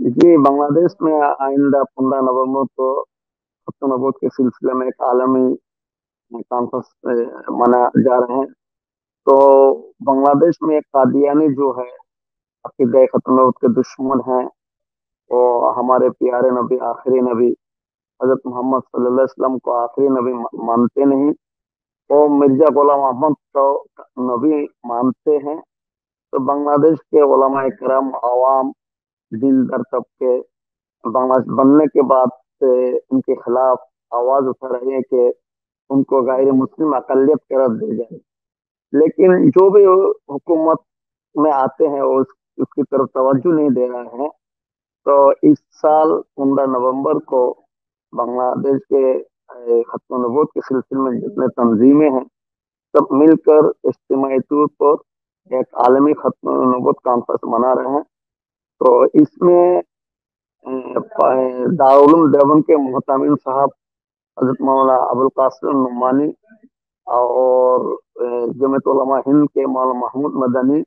जी, बांग्लादेश में आइंदा 15 नवंबर को खत्म नबूत के सिलसिले में एक आलमी कॉन्फ्रेंस मना जा रहे हैं। तो बांग्लादेश में एक कादियानी जो है अकीदे खत्म नबूत के दुश्मन हैं। वो हमारे प्यारे नबी आखिरी नबी हजरत मोहम्मद सल्लल्लाहु अलैहि वसल्लम को आखिरी नबी मानते नहीं। वो मिर्जा गुलाम अहमद को नबी मानते हैं। तो बांग्लादेश के उलमा इकराम आवाम दिलदार तबके बांग्लादेश बनने के बाद से उनके खिलाफ आवाज उठा रही है कि उनको गैर मुस्लिम अकलियत करार दी जाए। लेकिन जो भी हुकूमत में आते हैं वो उसकी तरफ तवज्जो नहीं दे रहे हैं। तो इस साल 15 नवंबर को बांग्लादेश के खत्म नबूत के सिलसिले में जितने तंजीमें हैं सब मिलकर इज्तिमाई तौर पर एक आलमी खत्म नबूत कॉन्फ्रेंस मना रहे हैं। तो इसमें दारुल उलूम देवबंद के मोहतमिम साहब हजरत मौलाना अबुल कासिम नुमानी और जमीयत उलमा हिंद के मौलाना महमूद मदनी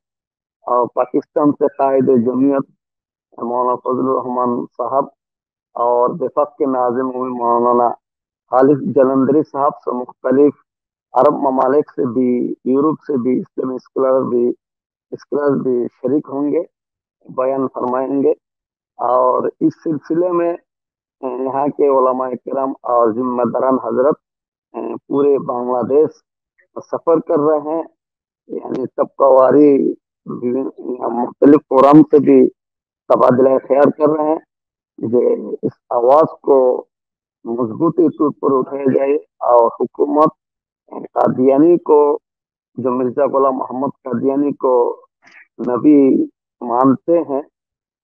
और पाकिस्तान से कायद जमीयत मौलाना फजल रहमान साहब और वफाक के नाजिम मौलाना खालिद जलंधरी साहब से मुख्तलिफ अरब ममालिक से भी यूरोप से भी इस्लामी स्कॉलर भी शरीक होंगे, बयान फरमाएंगे। और इस सिलसिले में यहाँ के उलमा किराम और जिम्मेदारान हजरत पूरे बांग्लादेश सफर कर रहे हैं। यानी तबकावारी मुख्तलिफ फोरम से भी तबादला ख्याल कर रहे हैं कि इस आवाज को मजबूती तौर पर उठाया जाए और हुकूमत कादियानी को, जो मिर्जा गुलाम मोहम्मद कादियानी को नबी मानते हैं,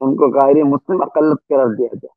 उनको गैर मुस्लिम अकलत करार दिया जाए।